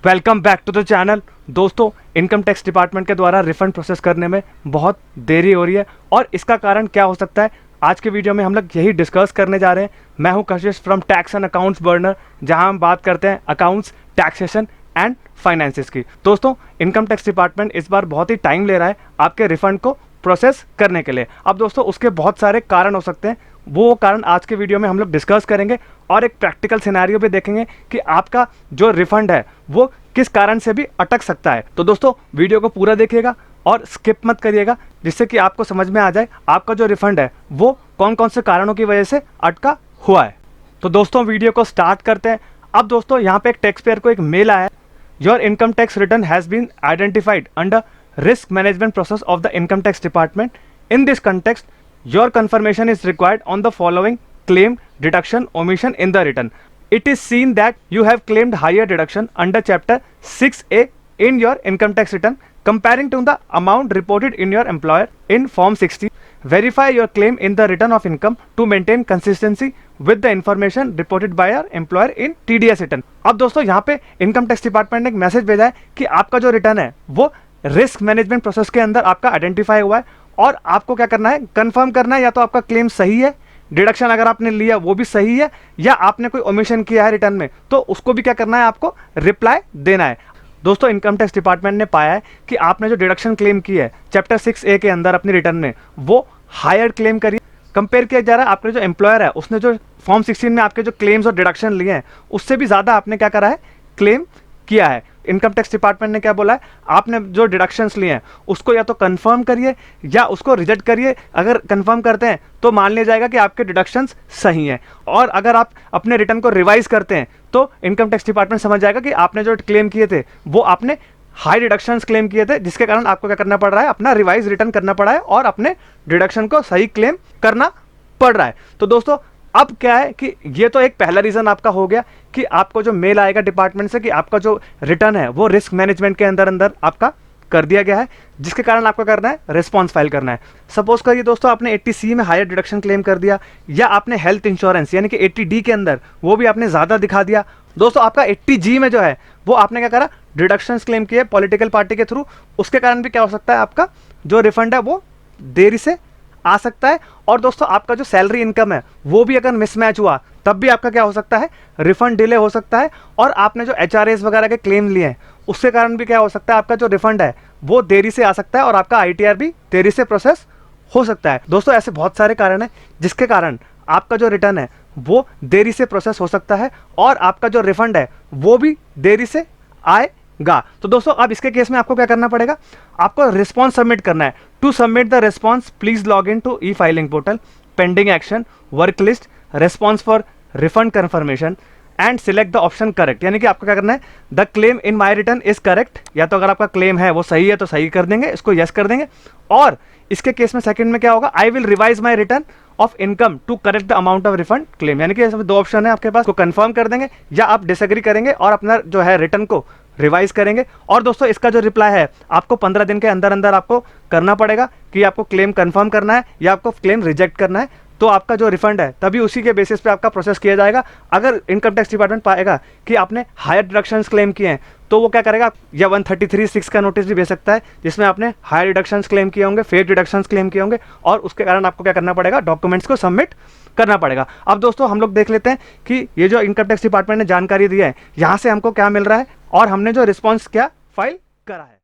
Welcome back to the channel. दोस्तों, income tax department के द्वारा रिफंड प्रोसेस करने में बहुत देरी हो रही है और इसका कारण क्या हो सकता है, आज के वीडियो में हम लोग यही डिस्कस करने जा रहे हैं। मैं हूं कशिश from tax and accounts burner, जहां हम बात करते हैं अकाउंट्स, टैक्सेशन एंड फाइनेंसेस की। दोस्तों, इनकम टैक्स डिपार्टमेंट इस बार बहुत ही टाइम ले रहा है आपके रिफंड को प्रोसेस करने के लिए। अब दोस्तों, उसके बहुत सारे कारण हो सकते हैं, वो कारण आज के वीडियो में हम लोग डिस्कस करेंगे और एक प्रैक्टिकल सिनेरियो भी देखेंगे कि आपका जो रिफंड है वो किस कारण से भी अटक सकता है। तो दोस्तों, वीडियो को पूरा देखिएगा और स्किप मत करिएगा, जिससे कि आपको समझ में आ जाए आपका जो रिफंड है वो कौन कौन से कारणों की वजह से अटका हुआ है। तो दोस्तों, वीडियो को स्टार्ट करते हैं। अब दोस्तों, यहाँ पे एक टैक्स पेयर को एक मेल आया है, your income tax return has been identified under risk management process of the income tax department. In this context your confirmation is required on the following claim, deduction, omission in the return. It is seen that you have claimed higher deduction under chapter 6A in your income tax return comparing to the amount reported in your employer in form 60. Verify your claim in the return of income to maintain consistency with the information reported by your employer in TDS return. अब दोस्तों, यहाँ पे income tax department ने एक message भेजा है कि आपका जो रिटर्न है वो रिस्क मैनेजमेंट प्रोसेस के अंदर आपका आइडेंटिफाई हुआ है और आपको क्या करना है, कंफर्म करना है या तो आपका क्लेम सही है, डिडक्शन अगर आपने लिया वो भी सही है, या आपने कोई ओमिशन किया है रिटर्न में तो उसको भी क्या करना है, आपको रिप्लाई देना है। दोस्तों, इनकम टैक्स डिपार्टमेंट ने पाया है कि आपने जो डिडक्शन क्लेम की है चैप्टर 6A के अंदर अपनी रिटर्न में, वो हायर क्लेम करी कंपेयर किया जा रहा है आपके जो एम्प्लॉयर है उसने जो फॉर्म 16 में आपके जो क्लेम्स और डिडक्शन लिए हैं उससे भी ज़्यादा आपने क्या करा है, क्लेम किया है। इनकम टैक्स डिपार्टमेंट ने क्या बोला है, आपने जो डिडक्शंस लिए हैं उसको या तो कंफर्म करिए या उसको रिजेक्ट करिए। अगर कंफर्म करते हैं तो मान लिया जाएगा कि आपके डिडक्शंस सही हैं, और अगर आप अपने रिटर्न को रिवाइज करते हैं तो इनकम टैक्स डिपार्टमेंट समझ जाएगा कि आपने जो क्लेम किए थे वो आपने हाई डिडक्शंस क्लेम किए थे, जिसके कारण आपको क्या करना पड़ रहा है, अपना रिवाइज रिटर्न करना पड़ा है और अपने डिडक्शन को सही क्लेम करना पड़ रहा है। तो दोस्तों, अब क्या है कि ये तो एक पहला रीज़न आपका हो गया कि आपको जो मेल आएगा डिपार्टमेंट से कि आपका जो रिटर्न है वो रिस्क मैनेजमेंट के अंदर आपका कर दिया गया है, जिसके कारण आपको करना है रिस्पॉन्स फाइल करना है। सपोज करिए दोस्तों, आपने 80C में हायर डिडक्शन क्लेम कर दिया, या आपने हेल्थ इंश्योरेंस यानी कि 80D के अंदर वो भी आपने ज़्यादा दिखा दिया। दोस्तों, आपका 80G में जो है वो आपने क्या करा, डिडक्शंस क्लेम किए पॉलिटिकल पार्टी के थ्रू, उसके कारण भी क्या हो सकता है, आपका जो रिफंड है वो देरी से आ सकता है। और दोस्तों, आपका जो सैलरी इनकम है वो भी अगर मिसमैच हुआ तब भी आपका क्या हो सकता है, रिफंड डिले हो सकता है। और आपने जो HRAs वगैरह के क्लेम लिए हैं उसके कारण भी क्या हो सकता है, आपका जो रिफंड है वो देरी से आ सकता है और आपका ITR भी देरी से प्रोसेस हो सकता है। दोस्तों, ऐसे बहुत सारे कारण हैं जिसके कारण आपका जो रिटर्न है वो देरी से प्रोसेस हो सकता है और आपका जो रिफंड है वो भी देरी से आएगा। तो दोस्तों, अब इसके केस में आपको क्या करना पड़ेगा, आपको रिस्पॉन्स सबमिट करना है। To submit the response please log in to e filing portal, pending action, work list, response for refund confirmation and select the option correct. यानी कि आपको क्या करना है, the claim in my return is correct, या तो अगर आपका क्लेम है वो सही है तो सही कर देंगे, इसको यस कर देंगे। और इसके केस में सेकंड में क्या होगा, I will revise my return of income to correct the amount of refund claim. यानी कि इसमें दो ऑप्शन है आपके पास, को कंफर्म कर देंगे या आप डिसएग्री करेंगे और अपना जो है रिटर्न को रिवाइज करेंगे। और दोस्तों, इसका जो रिप्लाई है आपको 15 दिन के अंदर आपको करना पड़ेगा कि आपको क्लेम कंफर्म करना है या आपको क्लेम रिजेक्ट करना है। तो आपका जो रिफंड है तभी उसी के बेसिस पे आपका प्रोसेस किया जाएगा। अगर इनकम टैक्स डिपार्टमेंट पाएगा कि आपने हायर डिडक्शंस क्लेम किए हैं तो वो क्या करेगा, या 133(6) का नोटिस भी भेज सकता है जिसमें आपने हायर डिडक्शंस क्लेम किए होंगे, फेक डिडक्शंस क्लेम किए होंगे, और उसके कारण आपको क्या करना पड़ेगा, डॉक्यूमेंट्स को सबमिट करना पड़ेगा। अब दोस्तों, हम लोग देख लेते हैं कि ये जो इनकम टैक्स डिपार्टमेंट ने जानकारी दी है यहाँ से हमको क्या मिल रहा है और हमने जो रिस्पॉन्स क्या फाइल करा है।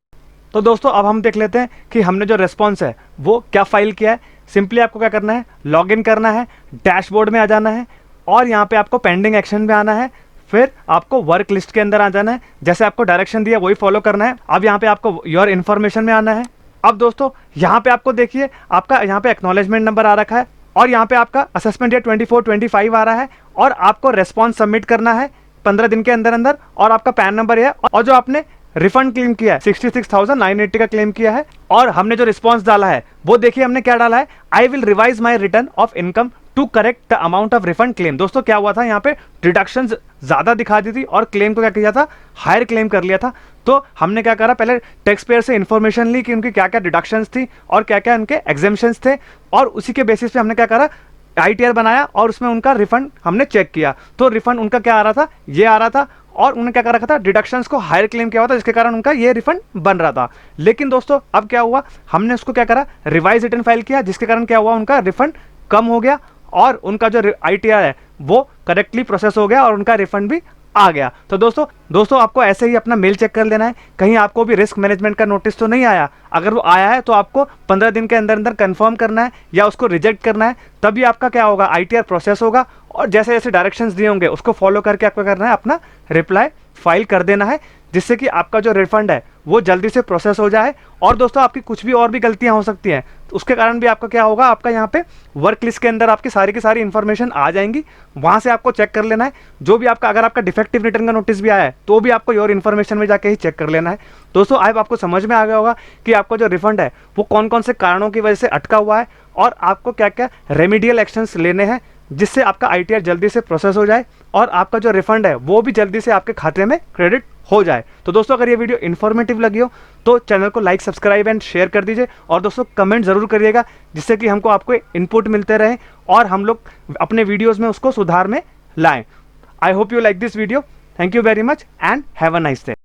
तो दोस्तों, अब हम देख लेते हैं कि हमने जो रिस्पॉन्स है वो क्या फाइल किया है। सिंपली आपको क्या करना है, लॉगिन करना है, डैशबोर्ड में आ जाना है और यहाँ पे आपको पेंडिंग एक्शन में आना है, फिर आपको वर्क लिस्ट के अंदर आ जाना है, जैसे आपको डायरेक्शन दिया वही फॉलो करना है। अब यहाँ पे आपको योर इन्फॉर्मेशन में आना है। अब दोस्तों, यहाँ पे आपको देखिए आपका यहाँ पे एक्नॉलेजमेंट नंबर आ रखा है और यहाँ पे आपका असेसमेंट डेट 24/25 आ रहा है और आपको रेस्पॉन्स सबमिट करना है 15 दिन के अंदर और आपका पैन नंबर है। और जो आपने रिफंड क्लेम किया है 66,980 का क्लेम किया है और हमने जो रिस्पॉन्स डाला है वो देखिए हमने क्या डाला है, I will revise my return of income to correct the amount of refund claim. दोस्तों, क्या हुआ था, यहाँ पे डिडक्शंस ज्यादा दिखा दी थी और क्लेम को क्या किया था, हायर क्लेम कर लिया था। तो हमने क्या करा, पहले टैक्स पेयर से इन्फॉर्मेशन ली कि उनकी क्या क्या डिडक्शंस थी और क्या क्या उनके एग्जेम्पशंस थे, और उसी के बेसिस पे हमने क्या करा, ITR बनाया और उसमें उनका रिफंड हमने चेक किया। तो रिफंड उनका क्या आ रहा था, ये आ रहा था और उन्होंने क्या कर रखा था, डिडक्शंस को हायर क्लेम किया हुआ था, जिसके कारण उनका ये रिफंड बन रहा था। लेकिन दोस्तों अब क्या हुआ, हमने उसको क्या करा, रिवाइज रिटर्न फाइल किया, जिसके कारण क्या हुआ, उनका रिफंड कम हो गया और उनका जो ITR है वो करेक्टली प्रोसेस हो गया और उनका रिफंड भी आ गया। तो दोस्तों आपको ऐसे ही अपना मेल चेक कर लेना है, कहीं आपको भी रिस्क मैनेजमेंट का नोटिस तो नहीं आया। अगर वो आया है तो आपको 15 दिन के अंदर अंदर कंफर्म करना है या उसको रिजेक्ट करना है, तभी आपका क्या होगा, ITR प्रोसेस होगा। और जैसे जैसे डायरेक्शंस दिए होंगे उसको फॉलो करके आपको करना है, अपना रिप्लाई फाइल कर देना है, जिससे कि आपका जो रिफंड है वो जल्दी से प्रोसेस हो जाए। और दोस्तों आपकी कुछ भी और भी गलतियां हो सकती हैं, तो उसके कारण भी आपका क्या होगा, आपका यहाँ पे वर्क लिस्ट के अंदर आपकी सारी की सारी इंफॉर्मेशन आ जाएंगी, वहां से आपको चेक कर लेना है। जो भी आपका, अगर आपका डिफेक्टिव रिटर्न का नोटिस भी आया है तो भी आपको योर इन्फॉर्मेशन में जाके ही चेक कर लेना है। दोस्तों आई आपको समझ में आ गया होगा कि आपका जो रिफंड है वो कौन कौन से कारणों की वजह से अटका हुआ है और आपको क्या क्या रेमिडियल एक्शंस लेने हैं, जिससे आपका ITR जल्दी से प्रोसेस हो जाए और आपका जो रिफंड है वो भी जल्दी से आपके खाते में क्रेडिट हो जाए। तो दोस्तों अगर ये वीडियो इन्फॉर्मेटिव लगी हो तो चैनल को लाइक, सब्सक्राइब एंड शेयर कर दीजिए। और दोस्तों कमेंट जरूर करिएगा, जिससे कि हमको आपको इनपुट मिलते रहे और हम लोग अपने वीडियोस में उसको सुधार में लाएं। I hope you like this video. Thank you very much and have a nice day.